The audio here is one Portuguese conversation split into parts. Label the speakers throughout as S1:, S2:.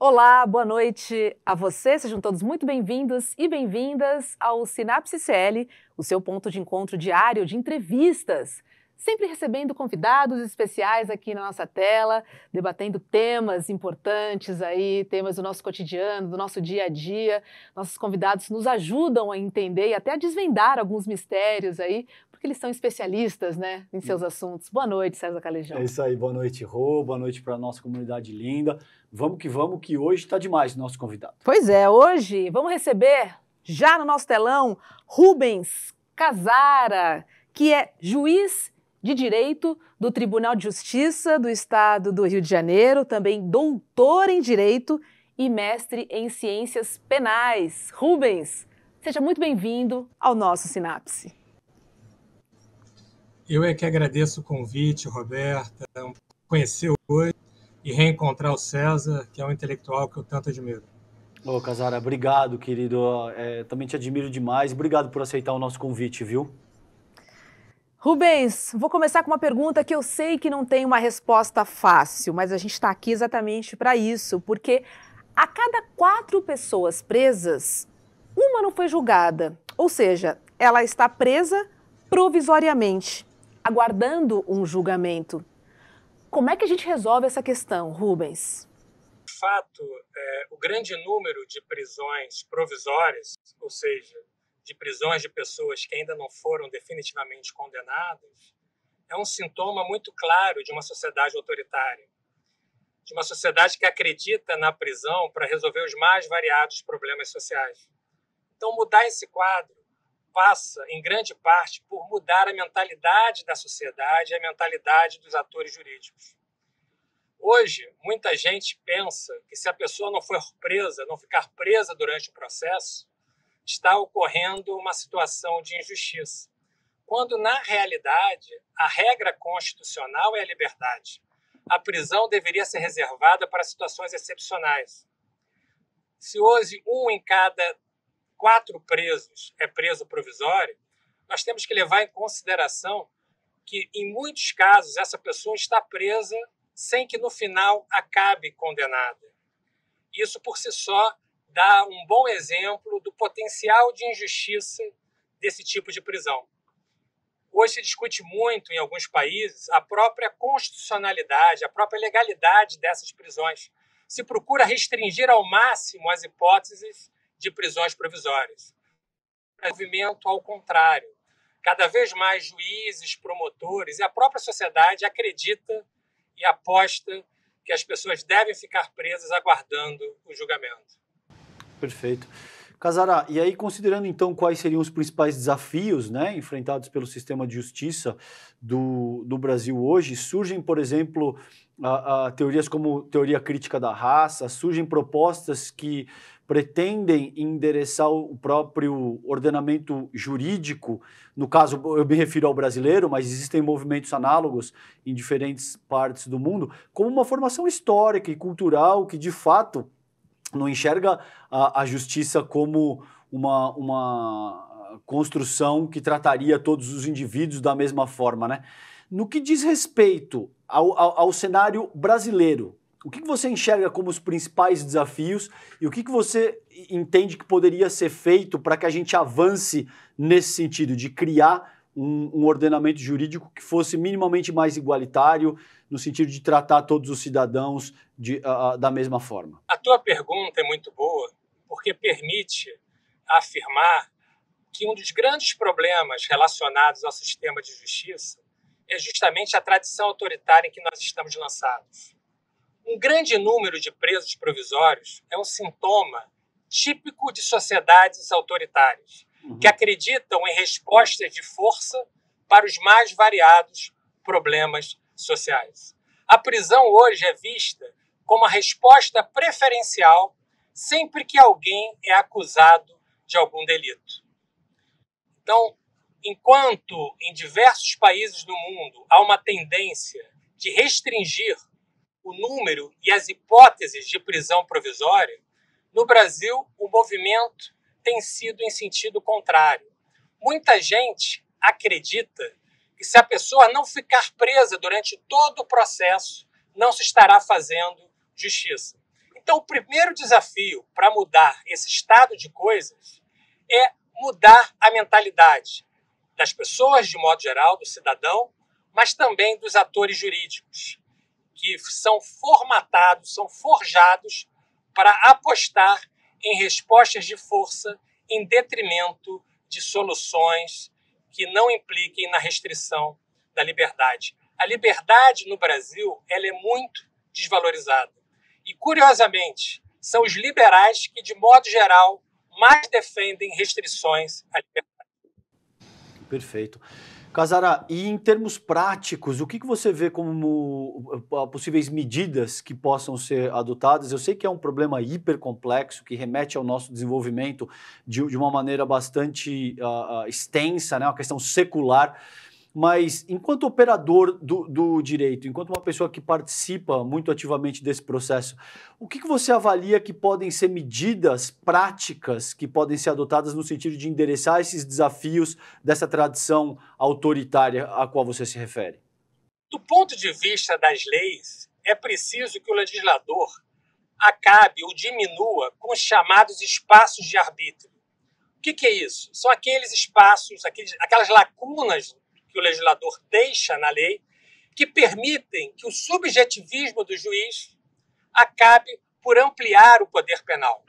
S1: Olá, boa noite a vocês, sejam todos muito bem-vindos e bem-vindas ao Sinapse CL, o seu ponto de encontro diário de entrevistas, sempre recebendo convidados especiais aqui na nossa tela, debatendo temas importantes aí, temas do nosso cotidiano, do nosso dia a dia. Nossos convidados nos ajudam a entender e até a desvendar alguns mistérios aí, porque eles são especialistas, né, em seus assuntos. Boa noite, César Calejão.
S2: É isso aí, boa noite, Rô, boa noite para a nossa comunidade linda. Vamos, que hoje está demais o nosso convidado.
S1: Pois é, hoje vamos receber, já no nosso telão, Rubens Casara, que é juiz de Direito do Tribunal de Justiça do Estado do Rio de Janeiro, também doutor em Direito e mestre em Ciências Penais. Rubens, seja muito bem-vindo ao nosso Sinapse.
S3: Eu é que agradeço o convite, Roberta, conhecer hoje e reencontrar o César, que é um intelectual que eu tanto admiro.
S2: Ô, Casara, obrigado, querido. Também te admiro demais. Obrigado por aceitar o nosso convite, viu?
S1: Rubens, vou começar com uma pergunta que eu sei que não tem uma resposta fácil, mas a gente está aqui exatamente para isso, porque a cada 4 pessoas presas, uma não foi julgada, ou seja, ela está presa provisoriamente, aguardando um julgamento. Como é que a gente resolve essa questão, Rubens?
S3: De fato, o grande número de prisões provisórias, ou seja, de prisões de pessoas que ainda não foram definitivamente condenadas, é um sintoma muito claro de uma sociedade autoritária, de uma sociedade que acredita na prisão para resolver os mais variados problemas sociais. Então, mudar esse quadro passa, em grande parte, por mudar a mentalidade da sociedade e a mentalidade dos atores jurídicos. Hoje, muita gente pensa que se a pessoa não for presa, não ficar presa durante o processo, está ocorrendo uma situação de injustiça, quando, na realidade, a regra constitucional é a liberdade. A prisão deveria ser reservada para situações excepcionais. Se hoje 1 em cada 4 presos é preso provisório, nós temos que levar em consideração que, em muitos casos, essa pessoa está presa sem que, no final, acabe condenada. Isso, por si só, dá um bom exemplo do potencial de injustiça desse tipo de prisão. Hoje se discute muito, em alguns países, a própria constitucionalidade, a própria legalidade dessas prisões. Se procura restringir ao máximo as hipóteses de prisões provisórias. O movimento ao contrário. Cada vez mais juízes, promotores e a própria sociedade acredita e aposta que as pessoas devem ficar presas aguardando o julgamento.
S2: Perfeito. Casara, e aí considerando então quais seriam os principais desafios, né, enfrentados pelo sistema de justiça do Brasil hoje, surgem, por exemplo, teorias como teoria crítica da raça, surgem propostas que pretendem endereçar o próprio ordenamento jurídico, no caso eu me refiro ao brasileiro, mas existem movimentos análogos em diferentes partes do mundo, como uma formação histórica e cultural que de fato não enxerga a justiça como uma construção que trataria todos os indivíduos da mesma forma, né? No que diz respeito ao cenário brasileiro, o que você enxerga como os principais desafios e o que você entende que poderia ser feito para que a gente avance nesse sentido de criar um ordenamento jurídico que fosse minimamente mais igualitário, no sentido de tratar todos os cidadãos da mesma forma?
S3: A tua pergunta é muito boa, porque permite afirmar que um dos grandes problemas relacionados ao sistema de justiça é justamente a tradição autoritária em que nós estamos lançados. Um grande número de presos provisórios é um sintoma típico de sociedades autoritárias, que acreditam em respostas de força para os mais variados problemas sociais. A prisão hoje é vista como a resposta preferencial sempre que alguém é acusado de algum delito. Então, enquanto em diversos países do mundo há uma tendência de restringir o número e as hipóteses de prisão provisória, no Brasil o movimento tem sido em sentido contrário. Muita gente acredita que se a pessoa não ficar presa durante todo o processo, não se estará fazendo justiça. Então, o primeiro desafio para mudar esse estado de coisas é mudar a mentalidade das pessoas, de modo geral, do cidadão, mas também dos atores jurídicos, que são formatados, são forjados para apostar em respostas de força em detrimento de soluções que não impliquem na restrição da liberdade. A liberdade no Brasil ela é muito desvalorizada. E, curiosamente, são os liberais que, de modo geral, mais defendem restrições à liberdade.
S2: Perfeito. Casara, e em termos práticos, o que você vê como possíveis medidas que possam ser adotadas? Eu sei que é um problema hiper complexo, que remete ao nosso desenvolvimento de uma maneira bastante extensa, né? Uma questão secular. Mas, enquanto operador do direito, enquanto uma pessoa que participa muito ativamente desse processo, o que você avalia que podem ser medidas práticas que podem ser adotadas no sentido de endereçar esses desafios dessa tradição autoritária a qual você se refere?
S3: Do ponto de vista das leis, é preciso que o legislador acabe ou diminua com os chamados espaços de arbítrio. O que é isso? São aqueles espaços, aquelas lacunas que o legislador deixa na lei, que permitem que o subjetivismo do juiz acabe por ampliar o poder penal.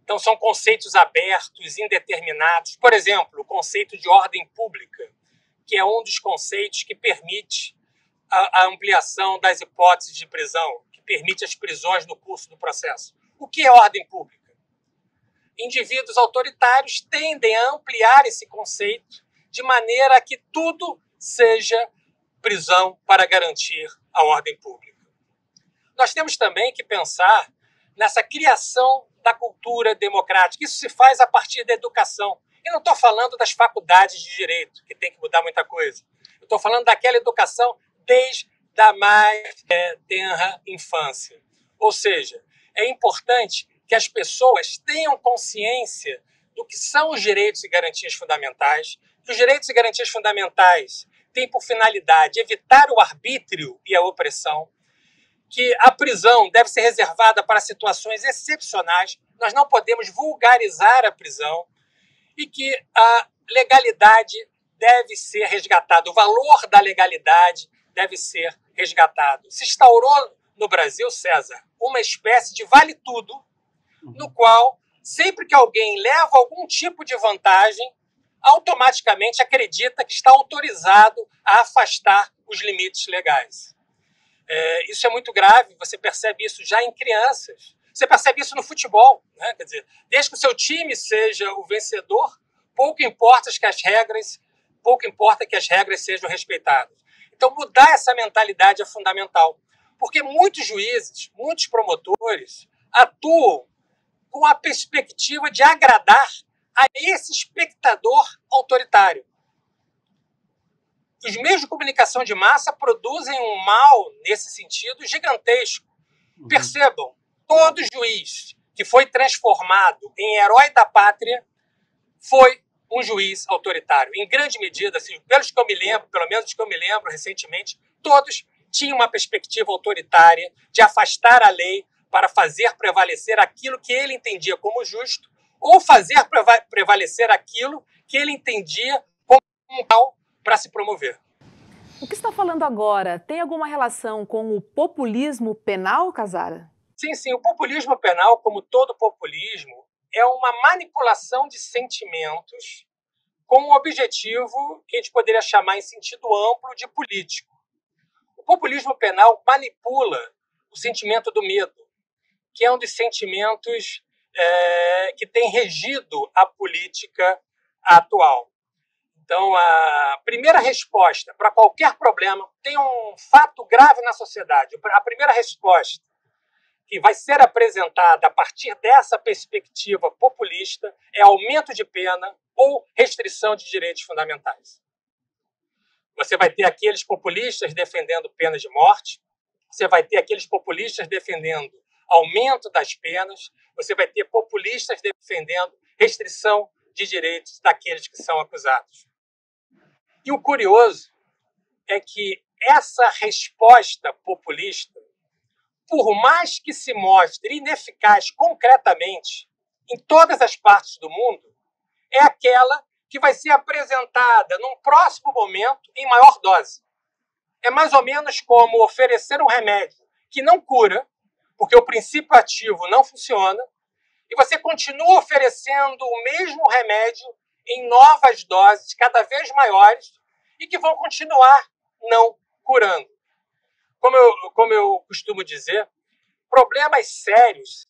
S3: Então, são conceitos abertos, indeterminados. Por exemplo, o conceito de ordem pública, que é um dos conceitos que permite a ampliação das hipóteses de prisão, que permite as prisões no curso do processo. O que é ordem pública? Indivíduos autoritários tendem a ampliar esse conceito de maneira que tudo seja prisão para garantir a ordem pública. Nós temos também que pensar nessa criação da cultura democrática. Isso se faz a partir da educação. Eu não estou falando das faculdades de direito, que tem que mudar muita coisa. Eu estou falando daquela educação desde a mais tenra infância. Ou seja, é importante que as pessoas tenham consciência do que são os direitos e garantias fundamentais, que os direitos e garantias fundamentais têm por finalidade evitar o arbítrio e a opressão, que a prisão deve ser reservada para situações excepcionais, nós não podemos vulgarizar a prisão, e que a legalidade deve ser resgatada, o valor da legalidade deve ser resgatado. Se instaurou no Brasil, César, uma espécie de vale-tudo, no qual, sempre que alguém leva algum tipo de vantagem, automaticamente acredita que está autorizado a afastar os limites legais. Isso é muito grave, você percebe isso já em crianças. Você percebe isso no futebol, né? Quer dizer, desde que o seu time seja o vencedor, pouco importa que as regras sejam respeitadas. Então, mudar essa mentalidade é fundamental, porque muitos juízes, muitos promotores atuam com a perspectiva de agradar a esse espectador autoritário. Os meios de comunicação de massa produzem um mal, nesse sentido, gigantesco. Percebam, todo juiz que foi transformado em herói da pátria foi um juiz autoritário. Em grande medida, assim, pelo menos os que eu me lembro recentemente, todos tinham uma perspectiva autoritária de afastar a lei para fazer prevalecer aquilo que ele entendia como justo ou fazer prevalecer aquilo que ele entendia como um mal para se promover.
S1: O que você está falando agora tem alguma relação com o populismo penal, Casara?
S3: Sim. O populismo penal, como todo populismo, é uma manipulação de sentimentos com um objetivo que a gente poderia chamar em sentido amplo de político. O populismo penal manipula o sentimento do medo, que é um dos sentimentos que tem regido a política atual. Então, a primeira resposta para qualquer problema, tem um fato grave na sociedade. A primeira resposta que vai ser apresentada a partir dessa perspectiva populista é aumento de pena ou restrição de direitos fundamentais. Você vai ter aqueles populistas defendendo penas de morte, você vai ter aqueles populistas defendendo aumento das penas, você vai ter populistas defendendo restrição de direitos daqueles que são acusados. E o curioso é que essa resposta populista, por mais que se mostre ineficaz concretamente em todas as partes do mundo, é aquela que vai ser apresentada num próximo momento em maior dose. É mais ou menos como oferecer um remédio que não cura, porque o princípio ativo não funciona, e você continua oferecendo o mesmo remédio em novas doses cada vez maiores e que vão continuar não curando. Como eu costumo dizer, problemas sérios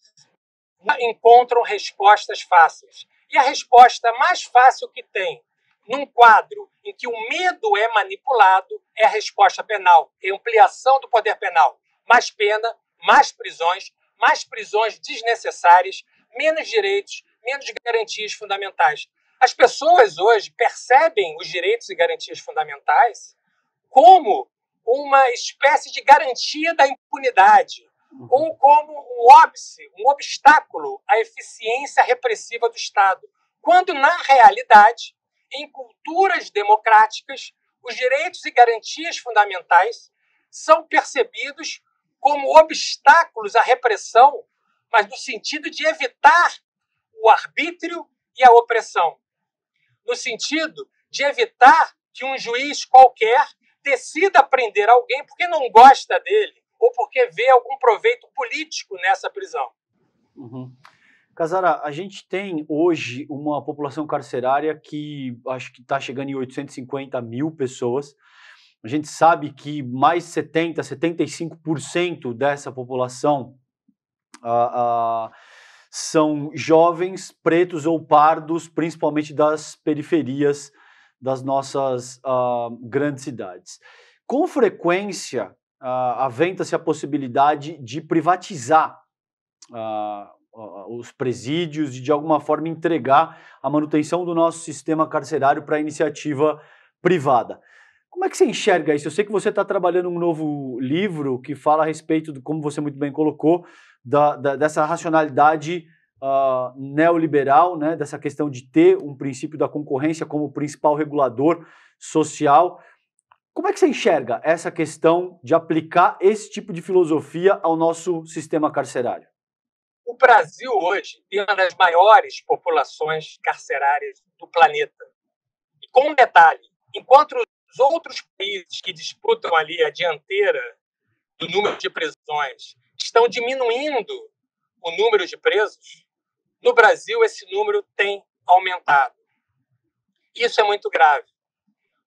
S3: não encontram respostas fáceis. E a resposta mais fácil que tem num quadro em que o medo é manipulado é a resposta penal, é a ampliação do poder penal. Mais pena, mais prisões desnecessárias, menos direitos, menos garantias fundamentais. As pessoas hoje percebem os direitos e garantias fundamentais como uma espécie de garantia da impunidade, ou como um óbice, um obstáculo à eficiência repressiva do Estado, quando, na realidade, em culturas democráticas, os direitos e garantias fundamentais são percebidos como obstáculos à repressão, mas no sentido de evitar o arbítrio e a opressão, no sentido de evitar que um juiz qualquer decida prender alguém porque não gosta dele ou porque vê algum proveito político nessa prisão.
S2: Uhum. Casara, a gente tem hoje uma população carcerária que acho que está chegando em 850 mil pessoas. A gente sabe que mais 75% dessa população são jovens, pretos ou pardos, principalmente das periferias das nossas grandes cidades. Com frequência, aventa-se a possibilidade de privatizar os presídios e, de alguma forma, entregar a manutenção do nosso sistema carcerário para a iniciativa privada. Como é que você enxerga isso? Eu sei que você está trabalhando um novo livro que fala a respeito, como você muito bem colocou, dessa racionalidade neoliberal, né, dessa questão de ter um princípio da concorrência como principal regulador social. Como é que você enxerga essa questão de aplicar esse tipo de filosofia ao nosso sistema carcerário?
S3: O Brasil hoje tem uma das maiores populações carcerárias do planeta. E com um detalhe, enquanto os outros países que disputam ali a dianteira do número de prisões estão diminuindo o número de presos, no Brasil esse número tem aumentado. Isso é muito grave.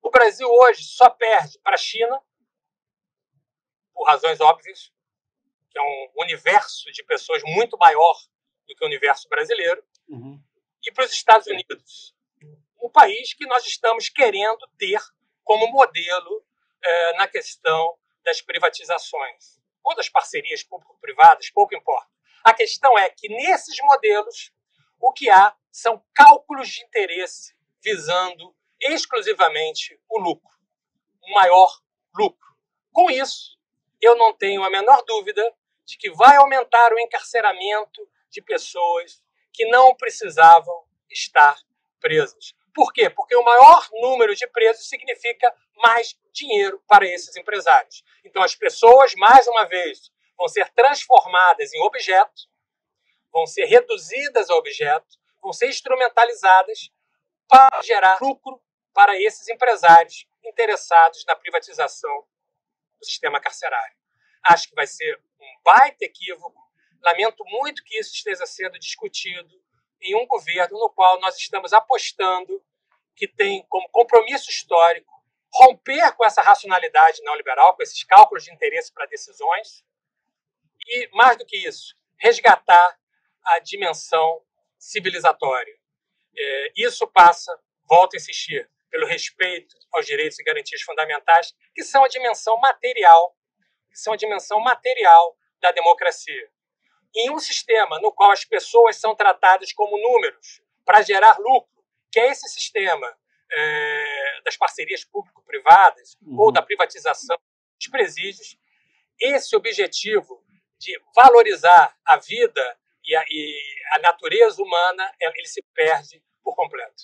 S3: O Brasil hoje só perde para a China, por razões óbvias, que é um universo de pessoas muito maior do que o universo brasileiro, e para os Estados Unidos, um país que nós estamos querendo ter como modelo na questão das privatizações, ou das parcerias público-privadas, pouco importa. A questão é que, nesses modelos, o que há são cálculos de interesse visando exclusivamente o lucro, o maior lucro. Com isso, eu não tenho a menor dúvida de que vai aumentar o encarceramento de pessoas que não precisavam estar presas. Por quê? Porque o maior número de presos significa mais dinheiro para esses empresários. Então, as pessoas, mais uma vez, vão ser transformadas em objetos, vão ser reduzidas a objetos, vão ser instrumentalizadas para gerar lucro para esses empresários interessados na privatização do sistema carcerário. Acho que vai ser um baita equívoco. Lamento muito que isso esteja sendo discutido em um governo no qual nós estamos apostando que tem como compromisso histórico romper com essa racionalidade neoliberal, com esses cálculos de interesse para decisões e, mais do que isso, resgatar a dimensão civilizatória. Isso passa, volto a insistir, pelo respeito aos direitos e garantias fundamentais, que são a dimensão material, da democracia. Em um sistema no qual as pessoas são tratadas como números para gerar lucro, que é esse sistema das parcerias público-privadas ou da privatização dos presídios, esse objetivo de valorizar a vida e a natureza humana, ele se perde por completo.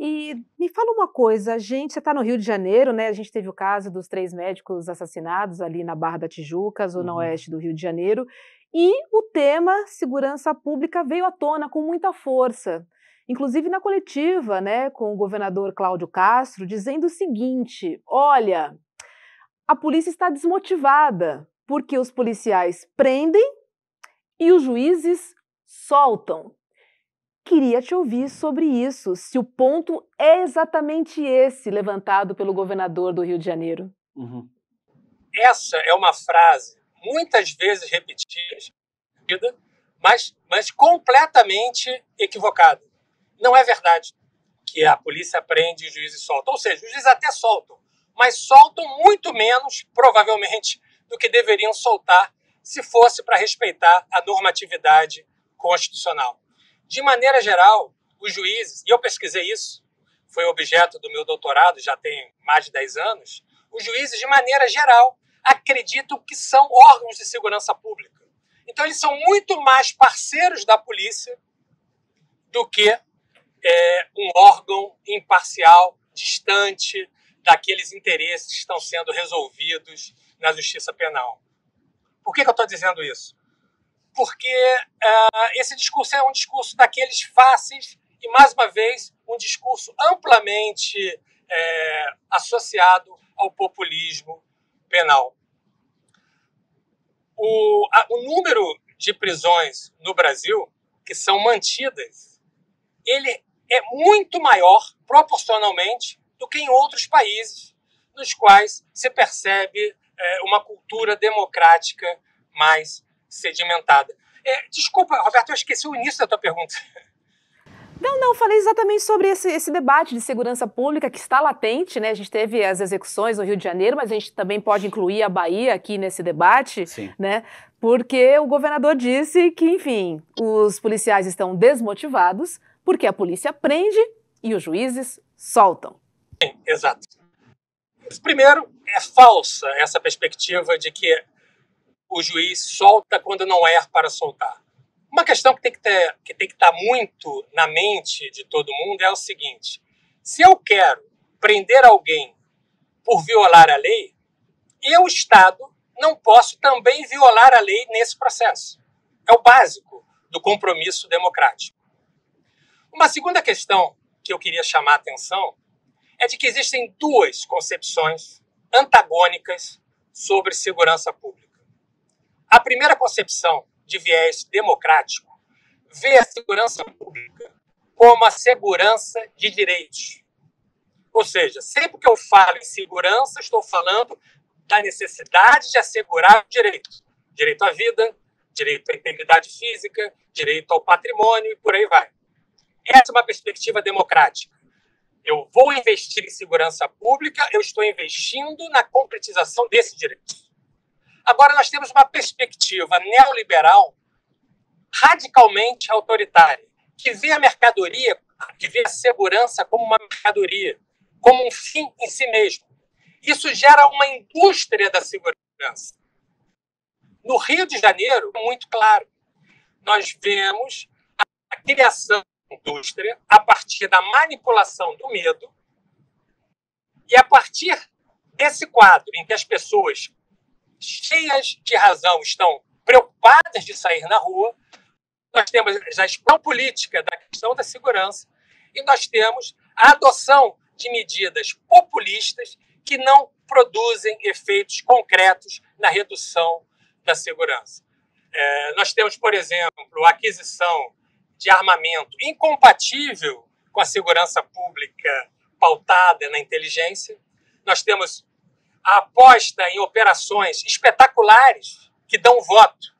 S1: E me fala uma coisa, você está no Rio de Janeiro, né? A gente teve o caso dos 3 médicos assassinados ali na Barra da Tijuca, zona oeste do Rio de Janeiro, e o tema segurança pública veio à tona com muita força. Inclusive na coletiva, né, com o governador Cláudio Castro, dizendo o seguinte: olha, a polícia está desmotivada, porque os policiais prendem e os juízes soltam. Queria te ouvir sobre isso, se o ponto é exatamente esse levantado pelo governador do Rio de Janeiro.
S3: Essa é uma frase muitas vezes repetida, mas completamente equivocada. Não é verdade que a polícia prende e os juízes soltam. Ou seja, os juízes até soltam, mas soltam muito menos, provavelmente, do que deveriam soltar se fosse para respeitar a normatividade constitucional. De maneira geral, os juízes, e eu pesquisei isso, foi objeto do meu doutorado, já tem mais de 10 anos, os juízes, de maneira geral, acreditam que são órgãos de segurança pública. Então, eles são muito mais parceiros da polícia do que um órgão imparcial, distante daqueles interesses que estão sendo resolvidos na justiça penal. Por que eu estou dizendo isso? Porque esse discurso é um discurso daqueles fáceis e, mais uma vez, um discurso amplamente associado ao populismo penal. O número de prisões no Brasil que são mantidas, ele é muito maior, proporcionalmente, do que em outros países nos quais se percebe uma cultura democrática mais sedimentada. Desculpa, Roberto, eu esqueci o início da tua pergunta.
S1: Não, falei exatamente sobre esse debate de segurança pública que está latente, né? A gente teve as execuções no Rio de Janeiro, mas a gente também pode incluir a Bahia aqui nesse debate,
S2: Sim.
S1: Né? Porque o governador disse que, enfim, os policiais estão desmotivados porque a polícia prende e os juízes soltam.
S3: Sim, exato. Primeiro, é falsa essa perspectiva de que o juiz solta quando não é para soltar. Uma questão que tem que estar muito na mente de todo mundo é o seguinte: se eu quero prender alguém por violar a lei, eu, Estado, não posso também violar a lei nesse processo. É o básico do compromisso democrático. Uma segunda questão que eu queria chamar a atenção é de que existem duas concepções antagônicas sobre segurança pública. A primeira concepção, de viés democrático, vê a segurança pública como a segurança de direitos. Ou seja, sempre que eu falo em segurança, estou falando da necessidade de assegurar direitos. Direito à vida, direito à integridade física, direito ao patrimônio e por aí vai. Essa é uma perspectiva democrática. Eu vou investir em segurança pública, eu estou investindo na concretização desse direito. Agora, nós temos uma perspectiva neoliberal radicalmente autoritária, que vê a mercadoria, que vê a segurança como uma mercadoria, como um fim em si mesmo. Isso gera uma indústria da segurança. No Rio de Janeiro, muito claro, nós vemos a criação da indústria a partir da manipulação do medo e a partir desse quadro em que as pessoas cheias de razão estão preocupadas de sair na rua, nós temos a expansão política da questão da segurança e nós temos a adoção de medidas populistas que não produzem efeitos concretos na redução da segurança. Nós temos, por exemplo, a aquisição de armamento incompatível com a segurança pública pautada na inteligência. Nós temos a aposta em operações espetaculares que dão voto,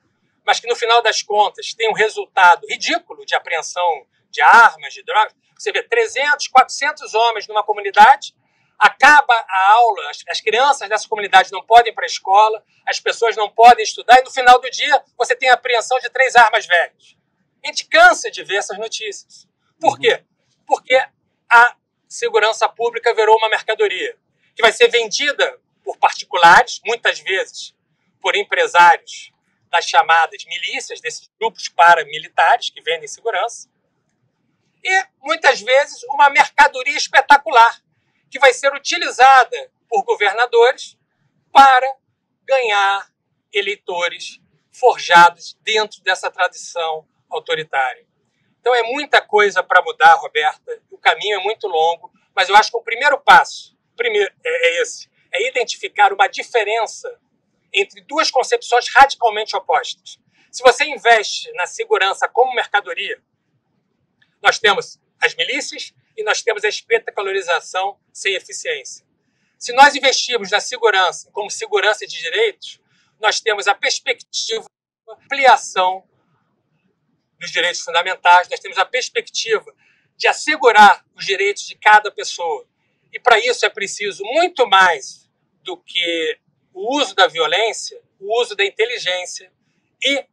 S3: mas que, no final das contas, têm um resultado ridículo de apreensão de armas, de drogas. Você vê 300, 400 homens numa comunidade, acaba a aula, as crianças dessa comunidade não podem ir para a escola, as pessoas não podem estudar, e no final do dia você tem a apreensão de 3 armas velhas. A gente cansa de ver essas notícias. Por quê? Porque a segurança pública virou uma mercadoria que vai ser vendida por particulares, muitas vezes por empresários das chamadas milícias, desses grupos paramilitares que vendem segurança. e, muitas vezes, uma mercadoria espetacular, que vai ser utilizada por governadores para ganhar eleitores forjados dentro dessa tradição autoritária. Então, é muita coisa para mudar, Roberta. O caminho é muito longo, mas eu acho que o primeiro passo é esse, é identificar uma diferença entre duas concepções radicalmente opostas. Se você investe na segurança como mercadoria, nós temos as milícias e nós temos a espetacularização sem eficiência. Se nós investirmos na segurança como segurança de direitos, nós temos a perspectiva de ampliação dos direitos fundamentais, nós temos a perspectiva de assegurar os direitos de cada pessoa. E para isso é preciso muito mais do que o uso da violência, o uso da inteligência e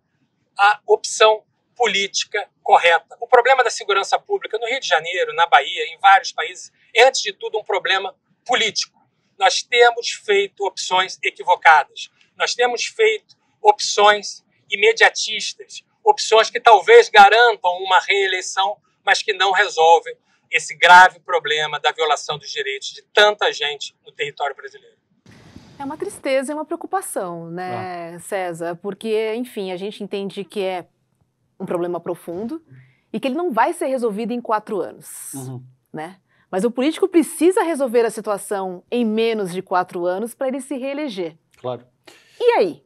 S3: a opção política correta. O problema da segurança pública no Rio de Janeiro, na Bahia, em vários países, é, antes de tudo, um problema político. Nós temos feito opções equivocadas. Nós temos feito opções imediatistas, opções que talvez garantam uma reeleição, mas que não resolvem esse grave problema da violação dos direitos de tanta gente no território brasileiro.
S1: É uma tristeza e uma preocupação, né, César? Porque, enfim, a gente entende que é um problema profundo e que ele não vai ser resolvido em 4 anos, né? Mas o político precisa resolver a situação em menos de 4 anos para ele se reeleger.
S2: Claro.
S1: E aí?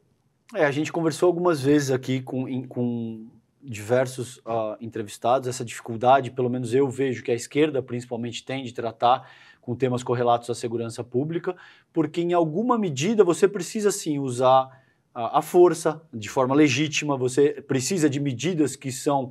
S2: A gente conversou algumas vezes aqui com diversos entrevistados, essa dificuldade, pelo menos eu vejo que a esquerda principalmente tem de tratar com temas correlatos à segurança pública, porque em alguma medida você precisa sim usar a força de forma legítima, você precisa de medidas que são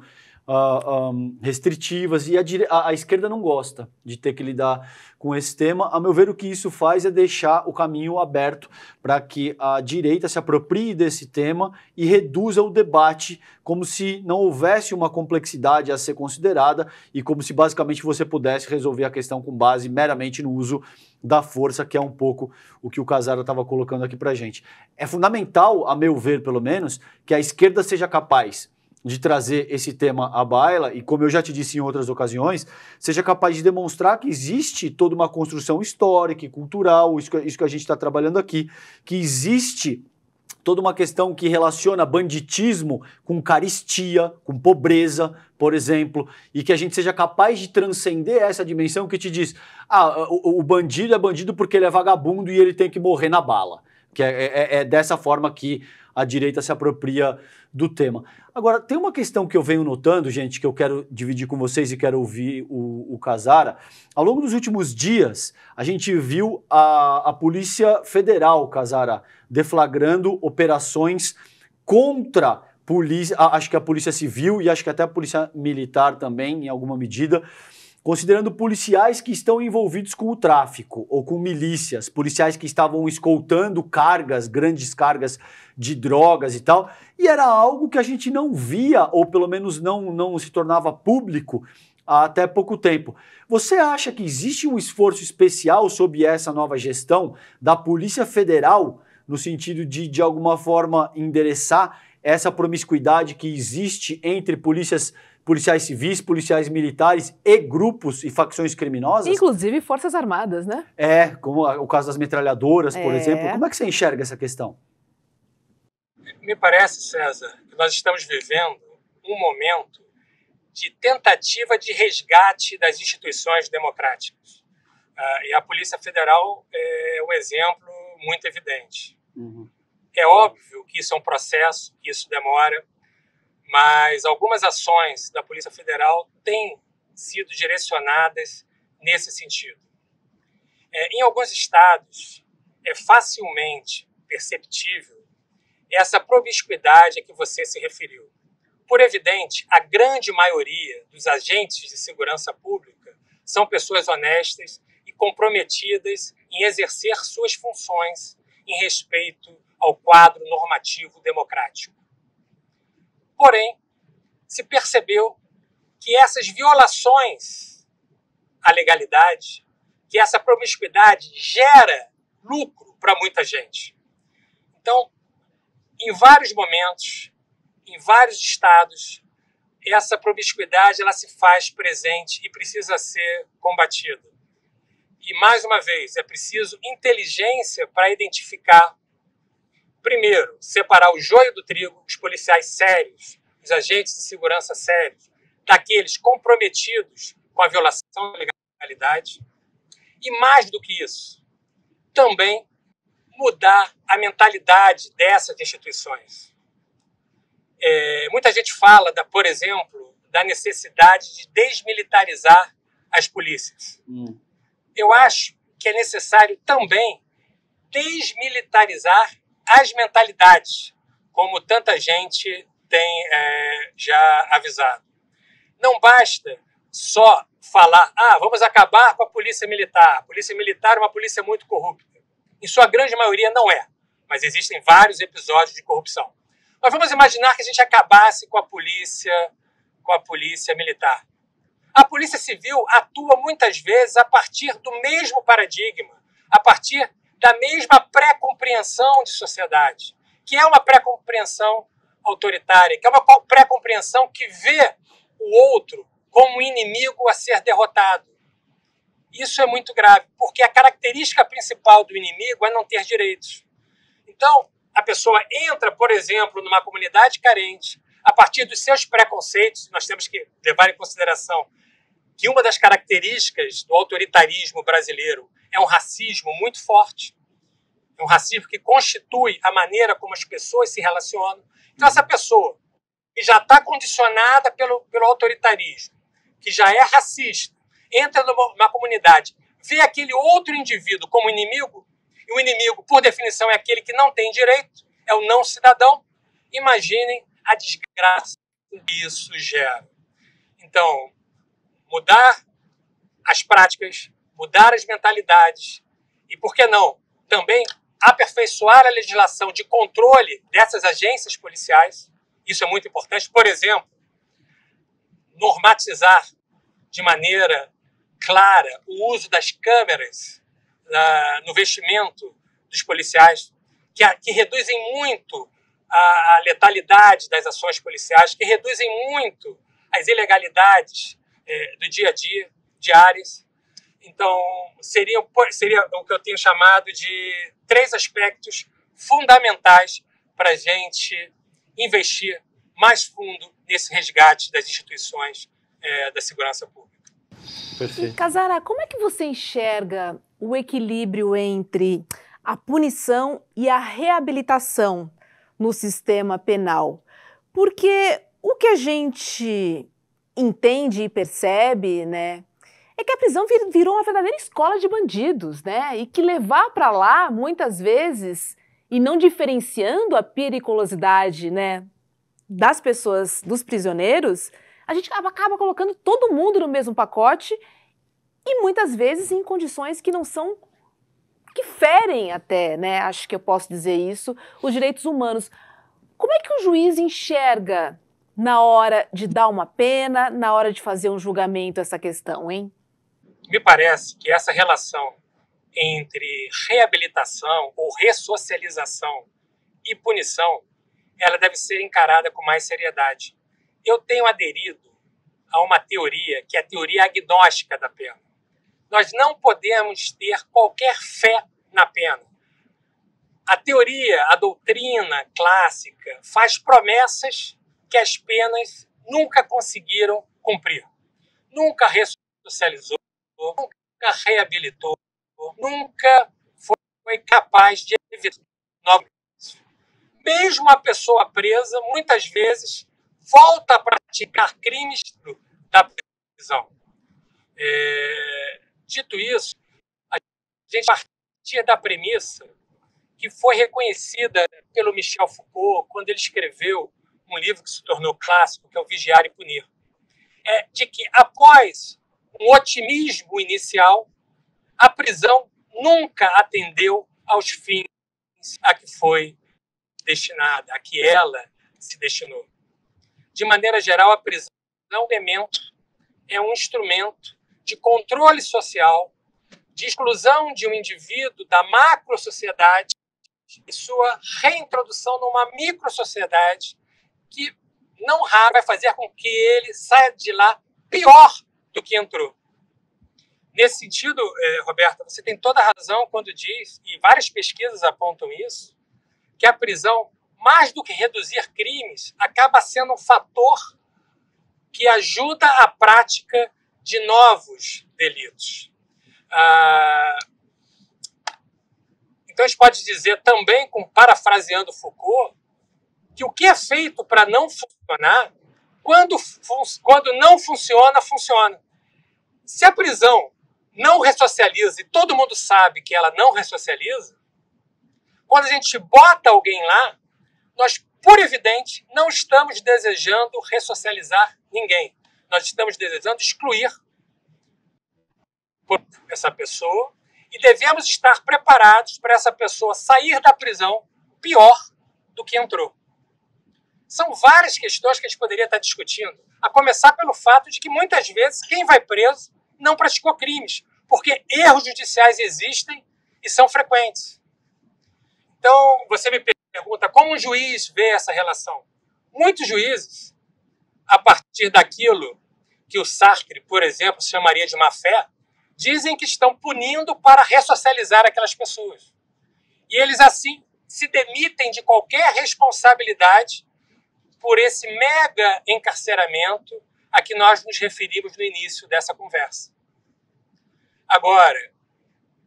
S2: restritivas, e a esquerda não gosta de ter que lidar com esse tema. A meu ver, o que isso faz é deixar o caminho aberto para que a direita se aproprie desse tema e reduza o debate, como se não houvesse uma complexidade a ser considerada e como se basicamente você pudesse resolver a questão com base meramente no uso da força, que é um pouco o que o Cassara estava colocando aqui para a gente. É fundamental, a meu ver pelo menos, que a esquerda seja capaz de trazer esse tema à baila e, como eu já te disse em outras ocasiões, seja capaz de demonstrar que existe toda uma construção histórica e cultural, isso que a gente está trabalhando aqui, que existe toda uma questão que relaciona banditismo com carestia, com pobreza, por exemplo, e que a gente seja capaz de transcender essa dimensão que te diz, o bandido é bandido porque ele é vagabundo e ele tem que morrer na bala. Que é dessa forma que a direita se apropria do tema. Agora, tem uma questão que eu venho notando, gente, que eu quero dividir com vocês e quero ouvir o Cassara. Ao longo dos últimos dias, a gente viu a Polícia Federal, Cassara, deflagrando operações contra polícia, acho que a Polícia Civil e acho que até a Polícia Militar também, em alguma medida, considerando policiais que estão envolvidos com o tráfico ou com milícias, policiais que estavam escoltando cargas, grandes cargas de drogas e tal, e era algo que a gente não via, ou pelo menos não se tornava público há até pouco tempo. Você acha que existe um esforço especial sob essa nova gestão da Polícia Federal, no sentido de alguma forma, endereçar essa promiscuidade que existe entre policiais civis, policiais militares e grupos e facções criminosas?
S1: Inclusive Forças Armadas, né?
S2: Como o caso das metralhadoras, por exemplo. Como é que você enxerga essa questão?
S3: Me parece, César, que nós estamos vivendo um momento de tentativa de resgate das instituições democráticas. E a Polícia Federal é um exemplo muito evidente. É óbvio que isso é um processo, que isso demora, mas algumas ações da Polícia Federal têm sido direcionadas nesse sentido. Em alguns estados, é facilmente perceptível essa promiscuidade a que você se referiu. Por evidente, a grande maioria dos agentes de segurança pública são pessoas honestas e comprometidas em exercer suas funções em respeito ao quadro normativo democrático. Porém, se percebeu que essas violações à legalidade, que essa promiscuidade gera lucro para muita gente. Então, em vários momentos, em vários estados, essa promiscuidade ela se faz presente e precisa ser combatida. E, mais uma vez, é preciso inteligência para identificar, primeiro, separar o joio do trigo, os policiais sérios, os agentes de segurança sérios, daqueles comprometidos com a violação da legalidade. E, mais do que isso, também mudar a mentalidade dessas instituições. Muita gente fala, por exemplo, da necessidade de desmilitarizar as polícias. Eu acho que é necessário também desmilitarizar as mentalidades, como tanta gente tem já avisado. Não basta só falar, vamos acabar com a polícia militar. A polícia militar é uma polícia muito corrupta. Em sua grande maioria não é, mas existem vários episódios de corrupção. Mas vamos imaginar que a gente acabasse com a polícia militar. A polícia civil atua muitas vezes a partir do mesmo paradigma, a partir da mesma pré-compreensão de sociedade, que é uma pré-compreensão autoritária, que é uma pré-compreensão que vê o outro como um inimigo a ser derrotado. Isso é muito grave, porque a característica principal do inimigo é não ter direitos. Então, a pessoa entra, por exemplo, numa comunidade carente, a partir dos seus preconceitos. Nós temos que levar em consideração que uma das características do autoritarismo brasileiro é um racismo muito forte, é um racismo que constitui a maneira como as pessoas se relacionam. Então, essa pessoa que já está condicionada pelo autoritarismo, que já é racista, entra numa comunidade, vê aquele outro indivíduo como inimigo, e o inimigo, por definição, é aquele que não tem direito, é o não cidadão. Imaginem a desgraça que isso gera. Então, mudar as práticas, mudar as mentalidades e, por que não, também aperfeiçoar a legislação de controle dessas agências policiais. Isso é muito importante. Por exemplo, normatizar de maneira clara o uso das câmeras no vestimento dos policiais, que reduzem muito a letalidade das ações policiais, que reduzem muito as ilegalidades do dia a dia, diárias. Então, seria o que eu tenho chamado de 3 aspectos fundamentais para a gente investir mais fundo nesse resgate das instituições da segurança pública.
S2: Perfeito.
S1: E, Casara, como é que você enxerga o equilíbrio entre a punição e a reabilitação no sistema penal? Porque o que a gente entende e percebe, né, é que a prisão virou uma verdadeira escola de bandidos, né? E que levar para lá, muitas vezes, e não diferenciando a periculosidade, né, das pessoas, dos prisioneiros, a gente acaba colocando todo mundo no mesmo pacote e muitas vezes em condições que não são, que ferem até, né, acho que eu posso dizer isso, os direitos humanos. Como é que o juiz enxerga na hora de dar uma pena, na hora de fazer um julgamento essa questão, hein?
S3: Me parece que essa relação entre reabilitação ou ressocialização e punição, ela deve ser encarada com mais seriedade. Eu tenho aderido a uma teoria que é a teoria agnóstica da pena. Nós não podemos ter qualquer fé na pena. A teoria, a doutrina clássica faz promessas que as penas nunca conseguiram cumprir. Nunca ressocializou, nunca reabilitou, nunca foi capaz de evitar novos. Mesmo a pessoa presa, muitas vezes, volta a praticar crimes da prisão. Dito isso, a gente partia da premissa que foi reconhecida pelo Michel Foucault quando ele escreveu um livro que se tornou clássico, que é o Vigiar e Punir, de que após um otimismo inicial, a prisão nunca atendeu aos fins a que foi destinada, a que ela se destinou. De maneira geral, a prisão é um instrumento de controle social, de exclusão de um indivíduo da macro-sociedade e sua reintrodução numa micro-sociedade que não raro, vai fazer com que ele saia de lá pior do que entrou. Nesse sentido, Roberta, você tem toda a razão quando diz, e várias pesquisas apontam isso, que a prisão, mais do que reduzir crimes, acaba sendo um fator que ajuda a prática de novos delitos. Então, a gente pode dizer também, parafraseando Foucault, que o que é feito para não funcionar, quando não funciona, funciona. Se a prisão não ressocializa, e todo mundo sabe que ela não ressocializa, quando a gente bota alguém lá, nós, por evidente, não estamos desejando ressocializar ninguém. Nós estamos desejando excluir essa pessoa e devemos estar preparados para essa pessoa sair da prisão pior do que entrou. São várias questões que a gente poderia estar discutindo, a começar pelo fato de que, muitas vezes, quem vai preso não praticou crimes, porque erros judiciais existem e são frequentes. Então, você me pergunta como um juiz vê essa relação. Muitos juízes, a partir daquilo que o Sartre, por exemplo, chamaria de má-fé, dizem que estão punindo para ressocializar aquelas pessoas. E eles, assim, se demitem de qualquer responsabilidade por esse mega encarceramento a que nós nos referimos no início dessa conversa. Agora,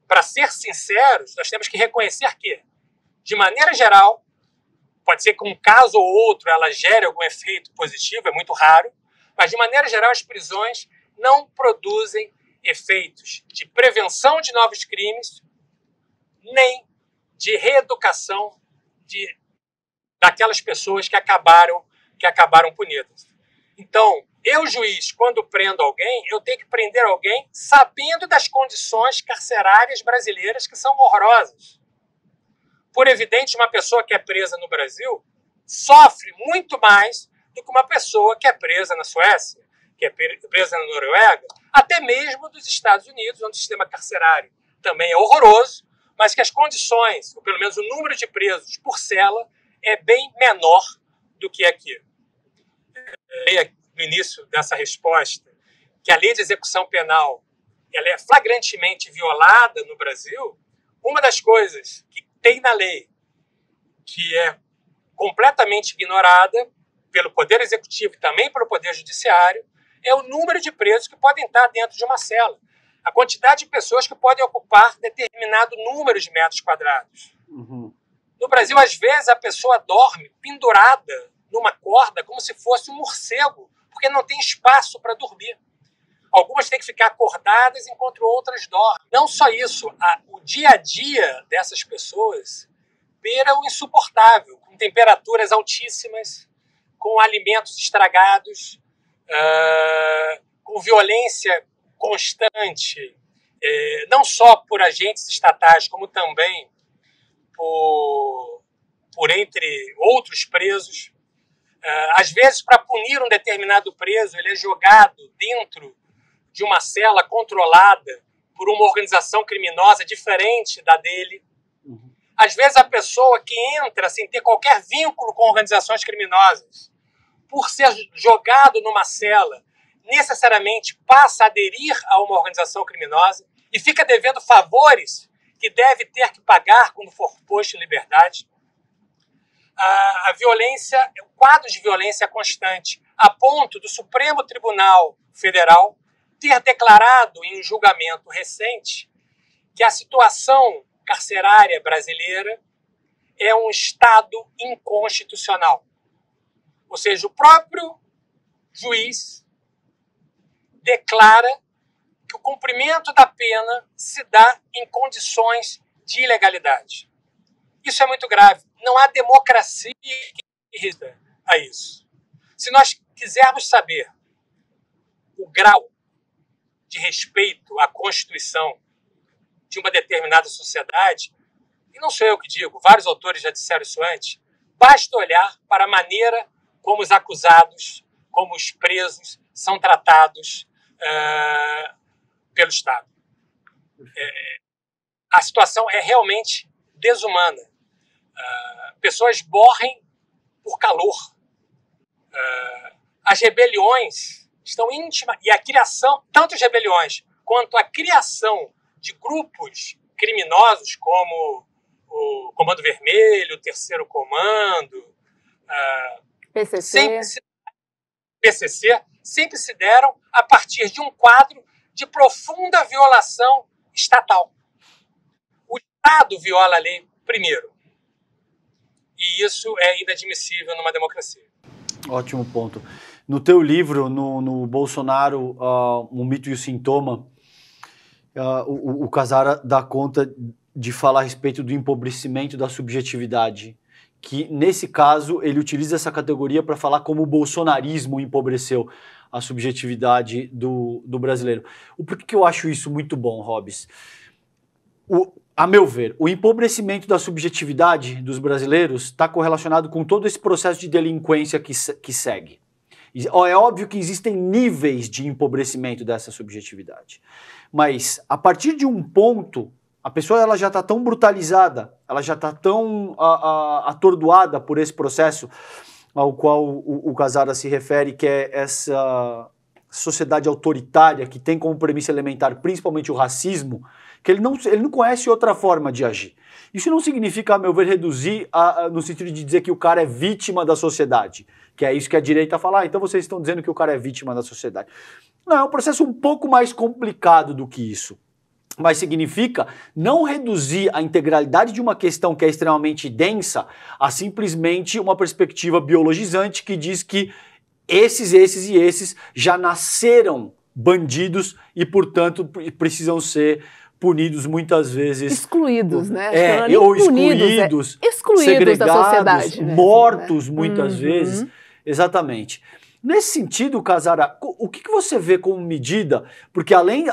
S3: para ser sinceros, nós temos que reconhecer que, de maneira geral, pode ser que um caso ou outro ela gere algum efeito positivo, é muito raro, mas, de maneira geral, as prisões não produzem efeitos de prevenção de novos crimes, nem de reeducação daquelas pessoas que acabaram punidas. Então, eu, juiz, quando prendo alguém, eu tenho que prender alguém sabendo das condições carcerárias brasileiras, que são horrorosas. Por evidente, uma pessoa que é presa no Brasil sofre muito mais do que uma pessoa que é presa na Suécia, que é presa na Noruega, até mesmo dos Estados Unidos, onde o sistema carcerário também é horroroso, mas que as condições, ou pelo menos o número de presos por cela, é bem menor do que aqui. No início dessa resposta, que a lei de execução penal ela é flagrantemente violada no Brasil, uma das coisas que tem na lei que é completamente ignorada pelo Poder Executivo e também pelo Poder Judiciário é o número de presos que podem estar dentro de uma cela. A quantidade de pessoas que podem ocupar determinado número de metros quadrados.
S2: Uhum.
S3: No Brasil, às vezes, a pessoa dorme pendurada numa corda como se fosse um morcego, porque não tem espaço para dormir. Algumas têm que ficar acordadas enquanto outras dormem. Não só isso, o dia a dia dessas pessoas beira o insuportável, com temperaturas altíssimas, com alimentos estragados, com violência constante, não só por agentes estatais, como também por entre outros presos. Às vezes, para punir um determinado preso, ele é jogado dentro de uma cela controlada por uma organização criminosa diferente da dele. Às vezes, a pessoa que entra sem ter qualquer vínculo com organizações criminosas, por ser jogado numa cela, necessariamente passa a aderir a uma organização criminosa e fica devendo favores que deve ter que pagar quando for posto em liberdade. A violência, o quadro de violência é constante, a ponto do Supremo Tribunal Federal ter declarado em um julgamento recente que a situação carcerária brasileira é um estado inconstitucional. Ou seja, o próprio juiz declara que o cumprimento da pena se dá em condições de ilegalidade. Isso é muito grave. Não há democracia que resista a isso. Se nós quisermos saber o grau de respeito à Constituição de uma determinada sociedade, e não sou eu que digo, vários autores já disseram isso antes, basta olhar para a maneira como os acusados, como os presos são tratados pelo Estado. A situação é realmente desumana. Pessoas morrem por calor. As rebeliões estão íntimas, e a criação, tanto as rebeliões quanto a criação de grupos criminosos como o Comando Vermelho, o Terceiro Comando,
S1: PCC,
S3: sempre se deram a partir de um quadro de profunda violação estatal. O Estado viola a lei primeiro. E isso é inadmissível numa democracia.
S2: Ótimo ponto. No teu livro, no Bolsonaro, o mito e o sintoma, o Cassara dá conta de falar a respeito do empobrecimento da subjetividade, que nesse caso ele utiliza essa categoria para falar como o bolsonarismo empobreceu a subjetividade do brasileiro. Por que eu acho isso muito bom, Hobbes? A meu ver, o empobrecimento da subjetividade dos brasileiros está correlacionado com todo esse processo de delinquência que segue. É óbvio que existem níveis de empobrecimento dessa subjetividade, mas a partir de um ponto, a pessoa ela já está tão brutalizada, ela já está tão atordoada por esse processo ao qual o Cassara se refere, que é essa sociedade autoritária que tem como premissa elementar principalmente o racismo, que ele não conhece outra forma de agir. Isso não significa, a meu ver, reduzir no sentido de dizer que o cara é vítima da sociedade, que é isso que a direita fala, então vocês estão dizendo que o cara é vítima da sociedade. Não, é um processo um pouco mais complicado do que isso. Mas significa não reduzir a integralidade de uma questão que é extremamente densa a simplesmente uma perspectiva biologizante que diz que esses e esses já nasceram bandidos e, portanto, precisam ser punidos muitas vezes...
S1: Excluídos, né?
S2: Ou excluídos,
S1: excluídos da sociedade.
S2: Mortos, muitas vezes. Exatamente. Nesse sentido, Cassara, o que você vê como medida? Porque além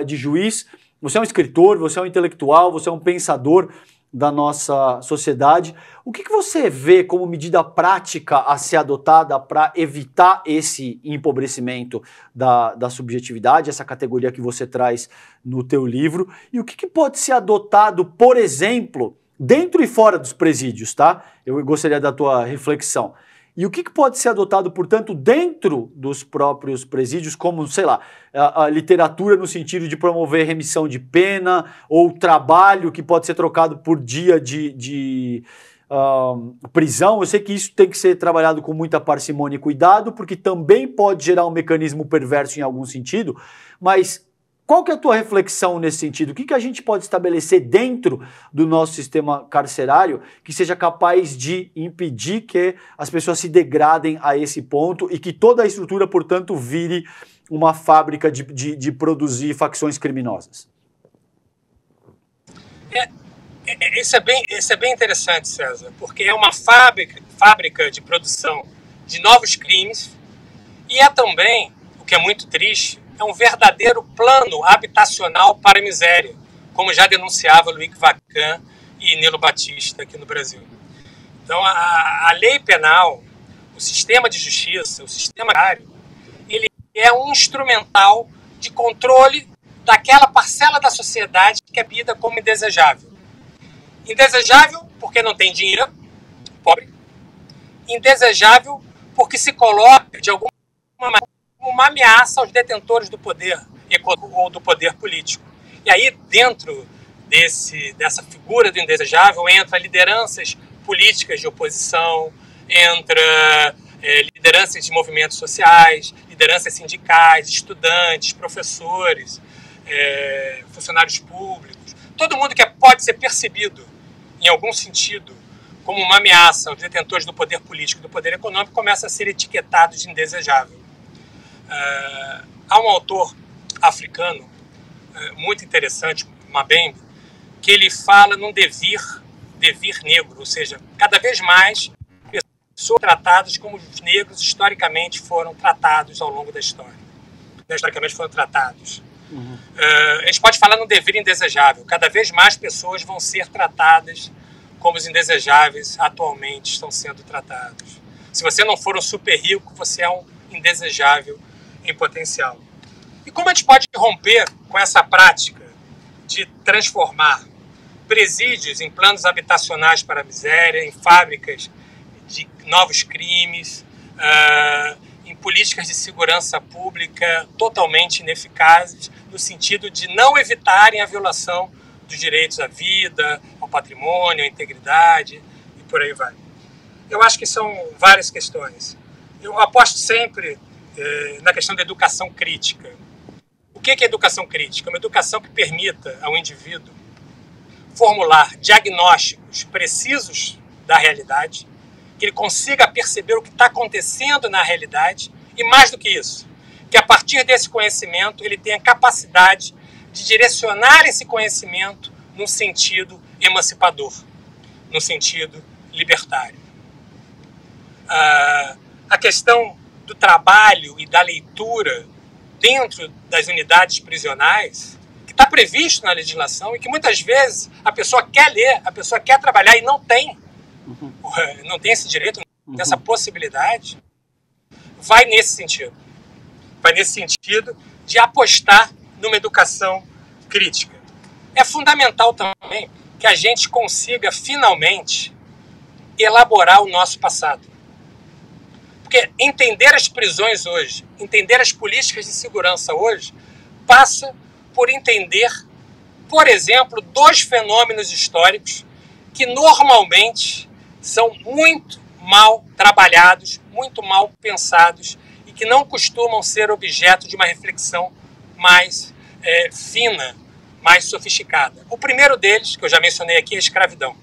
S2: de juiz, você é um escritor, você é um intelectual, você é um pensador da nossa sociedade. O que você vê como medida prática a ser adotada para evitar esse empobrecimento da subjetividade, essa categoria que você traz no teu livro? E o que pode ser adotado, por exemplo, dentro e fora dos presídios, tá? Eu gostaria da tua reflexão. E o que pode ser adotado, portanto, dentro dos próprios presídios, como, sei lá, a literatura no sentido de promover remissão de pena, ou trabalho que pode ser trocado por dia de prisão? Eu sei que isso tem que ser trabalhado com muita parcimônia e cuidado, porque também pode gerar um mecanismo perverso em algum sentido, mas... Qual que é a tua reflexão nesse sentido? O que a gente pode estabelecer dentro do nosso sistema carcerário que seja capaz de impedir que as pessoas se degradem a esse ponto e que toda a estrutura, portanto, vire uma fábrica de produzir facções criminosas?
S3: Isso é bem interessante, César, porque é uma fábrica de produção de novos crimes e é também, o que é muito triste, é um verdadeiro plano habitacional para a miséria, como já denunciava Luiz Vacan e Nilo Batista aqui no Brasil. Então, a lei penal, o sistema de justiça, o sistema agrário, ele é um instrumental de controle daquela parcela da sociedade que é vista como indesejável. Indesejável porque não tem dinheiro, pobre. Indesejável porque se coloca, de alguma maneira, uma ameaça aos detentores do poder econômico ou do poder político. E aí, dentro dessa figura do indesejável, entra lideranças políticas de oposição, entra lideranças de movimentos sociais, lideranças sindicais, estudantes, professores, funcionários públicos, todo mundo que pode ser percebido, em algum sentido, como uma ameaça aos detentores do poder político e do poder econômico, começa a ser etiquetado de indesejável. Há um autor africano muito interessante, Mabembe, que ele fala num devir negro, ou seja, cada vez mais pessoas tratadas como os negros historicamente foram tratados ao longo da história. Historicamente foram tratados. A gente pode falar num devir indesejável. Cada vez mais pessoas vão ser tratadas como os indesejáveis atualmente estão sendo tratados. Se você não for um super rico, você é um indesejável em potencial. E como a gente pode romper com essa prática de transformar presídios em planos habitacionais para a miséria, em fábricas de novos crimes, em políticas de segurança pública totalmente ineficazes, no sentido de não evitarem a violação dos direitos à vida, ao patrimônio, à integridade e por aí vai. Eu acho que são várias questões. Eu aposto sempre na questão da educação crítica. O que é educação crítica? Uma educação que permita ao indivíduo formular diagnósticos precisos da realidade, que ele consiga perceber o que está acontecendo na realidade e, mais do que isso, que a partir desse conhecimento ele tenha capacidade de direcionar esse conhecimento num sentido emancipador, num sentido libertário. A questão do trabalho e da leitura dentro das unidades prisionais, que está previsto na legislação e que muitas vezes a pessoa quer ler, a pessoa quer trabalhar e não tem esse direito, não tem essa possibilidade, vai nesse sentido. Vai nesse sentido de apostar numa educação crítica. É fundamental também que a gente consiga finalmente elaborar o nosso passado. Porque entender as prisões hoje, entender as políticas de segurança hoje, passa por entender, por exemplo, dois fenômenos históricos que normalmente são muito mal trabalhados, muito mal pensados e que não costumam ser objeto de uma reflexão mais fina, mais sofisticada. O primeiro deles, que eu já mencionei aqui, é a escravidão.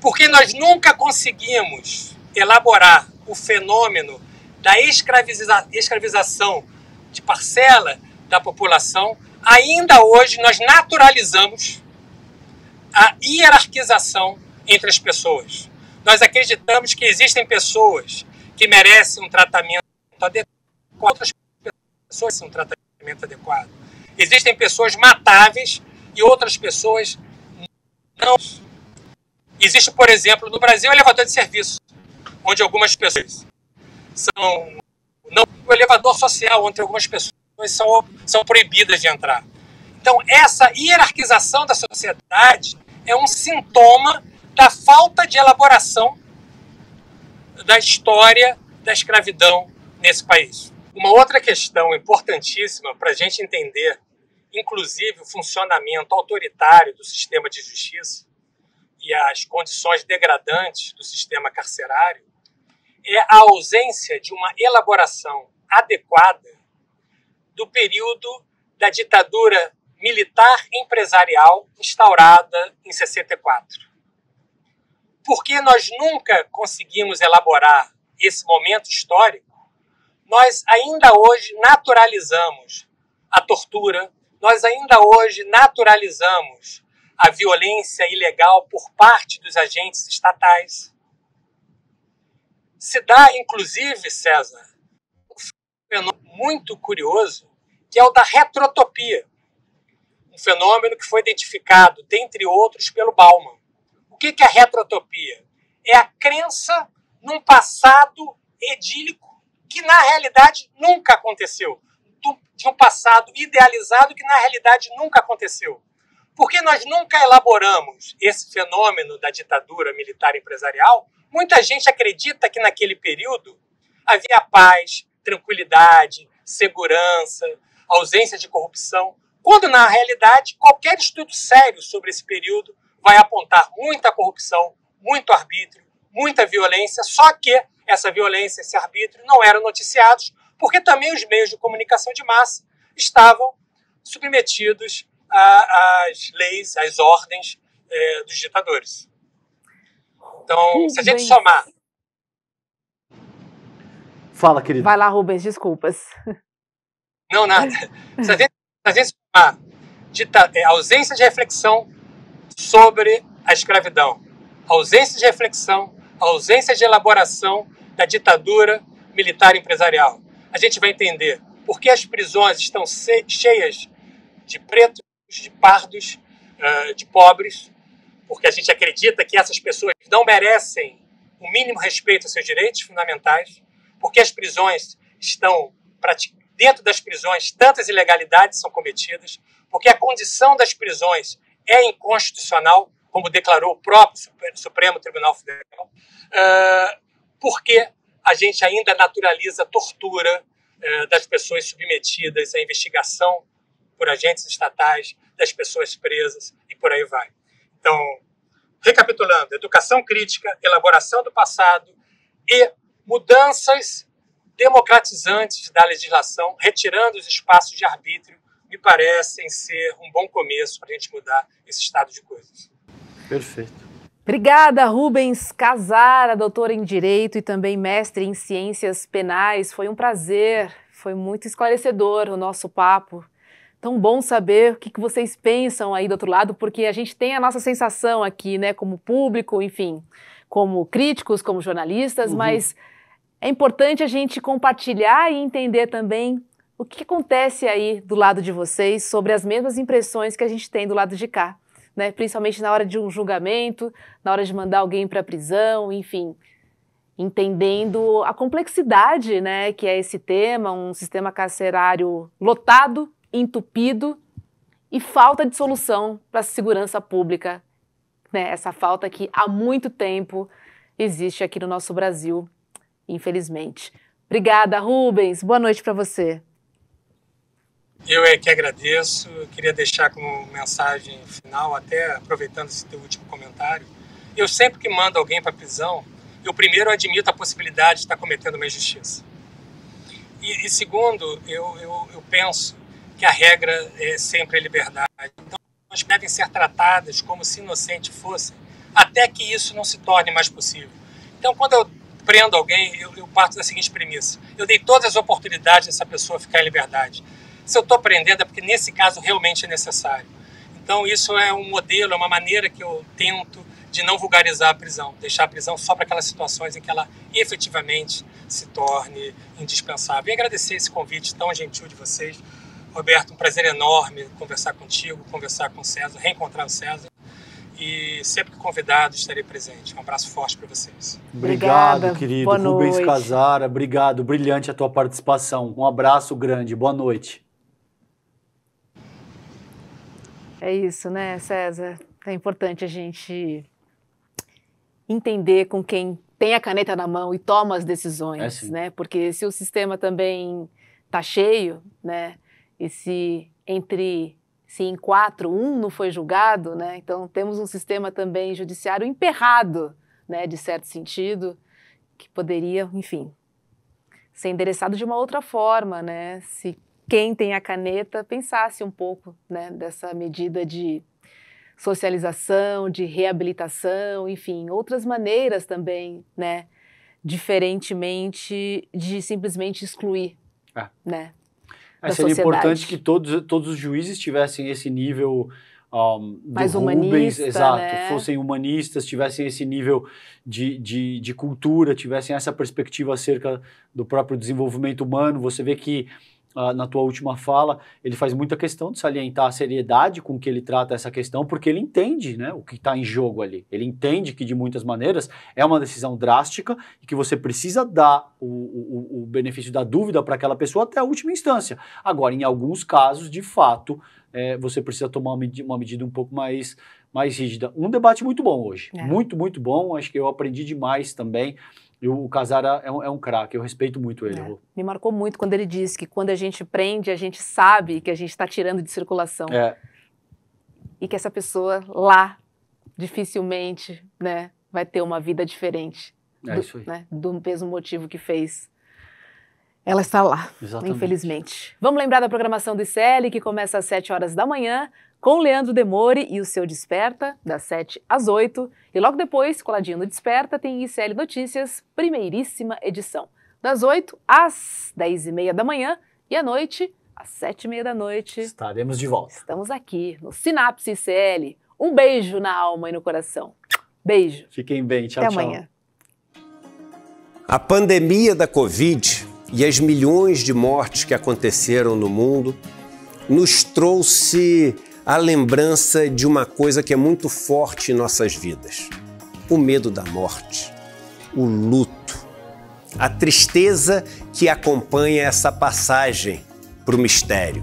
S3: Porque nós nunca conseguimos elaborar o fenômeno da escravização de parcela da população. Ainda hoje nós naturalizamos a hierarquização entre as pessoas. Nós acreditamos que existem pessoas que merecem um tratamento adequado, outras pessoas merecem um tratamento adequado. Existem pessoas matáveis e outras pessoas não. Existe, por exemplo, no Brasil, o elevador de serviço, onde algumas pessoas são... o elevador social, onde algumas pessoas são proibidas de entrar. Então, essa hierarquização da sociedade é um sintoma da falta de elaboração da história da escravidão nesse país. Uma outra questão importantíssima para a gente entender, inclusive, o funcionamento autoritário do sistema de justiça e as condições degradantes do sistema carcerário, é a ausência de uma elaboração adequada do período da ditadura militar empresarial instaurada em 64. Porque nós nunca conseguimos elaborar esse momento histórico, nós ainda hoje naturalizamos a tortura, nós ainda hoje naturalizamos a violência ilegal por parte dos agentes estatais. Se dá, inclusive, César, um fenômeno muito curioso, que é o da retrotopia. Um fenômeno que foi identificado, dentre outros, pelo Bauman. O que é a retrotopia? É a crença num passado edílico que, na realidade, nunca aconteceu. De um passado idealizado que, na realidade, nunca aconteceu. Porque nós nunca elaboramos esse fenômeno da ditadura militar empresarial, muita gente acredita que naquele período havia paz, tranquilidade, segurança, ausência de corrupção, quando na realidade qualquer estudo sério sobre esse período vai apontar muita corrupção, muito arbítrio, muita violência, só que essa violência, esse arbítrio não eram noticiados, porque também os meios de comunicação de massa estavam submetidos às leis, às ordens dos ditadores. Então, se a gente somar...
S2: Fala, querido.
S1: Vai lá, Rubens, desculpas.
S3: Não, nada. Se a gente somar ausência de reflexão sobre a escravidão, ausência de reflexão, ausência de elaboração da ditadura militar empresarial, a gente vai entender por que as prisões estão cheias de pretos, de pardos, de pobres, porque a gente acredita que essas pessoas não merecem o mínimo respeito aos seus direitos fundamentais, porque as prisões estão, dentro das prisões, tantas ilegalidades são cometidas, porque a condição das prisões é inconstitucional, como declarou o próprio Supremo Tribunal Federal, porque a gente ainda naturaliza a tortura das pessoas submetidas à investigação por agentes estatais, das pessoas presas e por aí vai. Então, recapitulando, educação crítica, elaboração do passado e mudanças democratizantes da legislação, retirando os espaços de arbítrio, me parecem ser um bom começo para a gente mudar esse estado de coisas.
S2: Perfeito.
S1: Obrigada, Rubens Casara, doutor em Direito e também mestre em Ciências Penais. Foi um prazer, foi muito esclarecedor o nosso papo. Tão bom saber o que vocês pensam aí do outro lado, porque a gente tem a nossa sensação aqui, né, como público, enfim, como críticos, como jornalistas, mas é importante a gente compartilhar e entender também o que acontece aí do lado de vocês sobre as mesmas impressões que a gente tem do lado de cá. Né, principalmente na hora de um julgamento, na hora de mandar alguém para a prisão, enfim, entendendo a complexidade, né, que é esse tema, um sistema carcerário lotado, entupido e falta de solução para a segurança pública, né, essa falta que há muito tempo existe aqui no nosso Brasil, infelizmente. Obrigada, Rubens, boa noite para você.
S3: Eu é que agradeço, eu queria deixar como mensagem final, até aproveitando esse teu último comentário, eu sempre que mando alguém para a prisão, eu primeiro admito a possibilidade de estar cometendo uma injustiça. E segundo, eu penso que a regra é sempre a liberdade. Então, elas devem ser tratadas como se inocentes fossem, até que isso não se torne mais possível. Então, quando eu prendo alguém, eu parto da seguinte premissa, eu dei todas as oportunidades dessa pessoa ficar em liberdade. Se eu estou prendendo é porque nesse caso realmente é necessário. Então isso é um modelo, é uma maneira que eu tento de não vulgarizar a prisão, deixar a prisão só para aquelas situações em que ela efetivamente se torne indispensável. E agradecer esse convite tão gentil de vocês. Roberto, um prazer enorme conversar contigo, conversar com o César, reencontrar o César. E sempre que convidado estarei presente. Um abraço forte para vocês.
S2: Obrigado, querido.
S1: Boa
S2: Rubens
S1: noite.
S2: Casara, obrigado. Brilhante a tua participação. Um abraço grande. Boa noite.
S1: É isso, né, César? É importante a gente entender com quem tem a caneta na mão e toma as decisões, né? Porque se o sistema também está cheio, né? E se em 4, 1 não foi julgado, né? Então temos um sistema também judiciário emperrado, né? De certo sentido, que poderia, enfim, ser endereçado de uma outra forma, né? Se quem tem a caneta pensasse um pouco, né, dessa medida de socialização, de reabilitação, enfim, outras maneiras também, né, diferentemente de simplesmente excluir, né, da
S2: seria
S1: sociedade.
S2: Importante que todos os juízes tivessem esse nível
S1: mais
S2: do
S1: humanista,
S2: Rubens, exato,
S1: né?
S2: Fossem humanistas, tivessem esse nível de cultura, tivessem essa perspectiva acerca do próprio desenvolvimento humano. Você vê que na tua última fala, ele faz muita questão de salientar a seriedade com que ele trata essa questão, porque ele entende, né, o que está em jogo ali. Ele entende que, de muitas maneiras, é uma decisão drástica e que você precisa dar o benefício da dúvida para aquela pessoa até a última instância. Agora, em alguns casos, de fato, você precisa tomar uma medida um pouco mais rígida. Um debate muito bom hoje. Muito, muito bom. Acho que eu aprendi demais também. E o Casara é um craque, eu respeito muito ele.
S1: Me marcou muito quando ele disse que quando a gente prende, a gente sabe que a gente está tirando de circulação. E que essa pessoa lá, dificilmente, né, vai ter uma vida diferente.
S2: Isso aí.
S1: Né, do mesmo motivo que fez. Ela está lá, infelizmente. Vamos lembrar da programação do ICL, que começa às 7 horas da manhã, com Leandro Demore e o seu Desperta, das 7 às 8. E logo depois, coladinho no Desperta, tem ICL Notícias, primeiríssima edição. Das 8 às 10h30 da manhã e à noite, às 7h30 da noite.
S2: Estaremos de volta.
S1: Estamos aqui no Sinapse ICL. Um beijo na alma e no coração. Beijo.
S2: Fiquem bem. Tchau,
S1: Até
S2: tchau.
S1: amanhã.
S4: A pandemia da Covid e as milhões de mortes que aconteceram no mundo nos trouxe a lembrança de uma coisa que é muito forte em nossas vidas: o medo da morte, o luto, a tristeza que acompanha essa passagem para o mistério.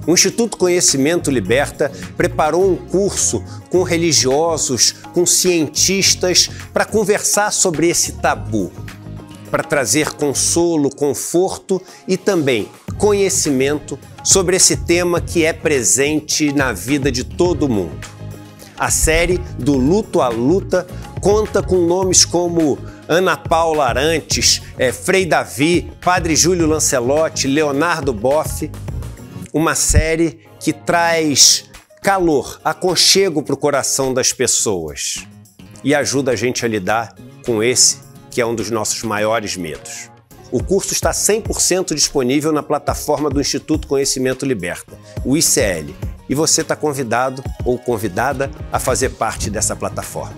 S4: O Instituto Conhecimento Liberta preparou um curso com religiosos, com cientistas, para conversar sobre esse tabu, para trazer consolo, conforto e também conhecimento sobre esse tema que é presente na vida de todo mundo. A série Do Luto à Luta conta com nomes como Ana Paula Arantes, Frei Davi, Padre Júlio Lancelotti, Leonardo Boff. Uma série que traz calor, aconchego para o coração das pessoas e ajuda a gente a lidar com esse que é um dos nossos maiores medos. O curso está 100% disponível na plataforma do Instituto Conhecimento Liberta, o ICL, e você está convidado ou convidada a fazer parte dessa plataforma.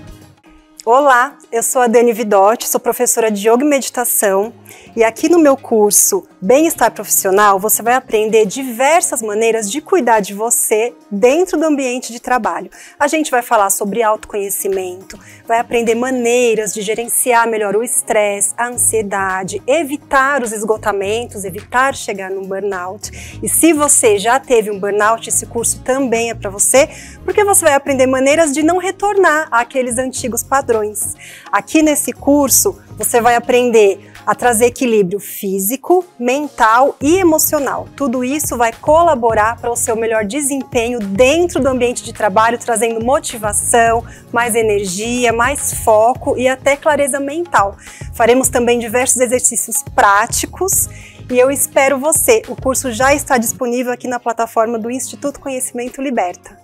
S5: Olá, eu sou a Dani Vidotti, sou professora de Yoga e Meditação e aqui no meu curso Bem-Estar Profissional você vai aprender diversas maneiras de cuidar de você dentro do ambiente de trabalho. A gente vai falar sobre autoconhecimento, vai aprender maneiras de gerenciar melhor o estresse, a ansiedade, evitar os esgotamentos, evitar chegar num burnout. E se você já teve um burnout, esse curso também é para você, porque você vai aprender maneiras de não retornar àqueles antigos padrões. Aqui nesse curso você vai aprender a trazer equilíbrio físico, mental e emocional. Tudo isso vai colaborar para o seu melhor desempenho dentro do ambiente de trabalho, trazendo motivação, mais energia, mais foco e até clareza mental. Faremos também diversos exercícios práticos e eu espero você. O curso já está disponível aqui na plataforma do Instituto Conhecimento Liberta.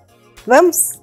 S5: Vamos?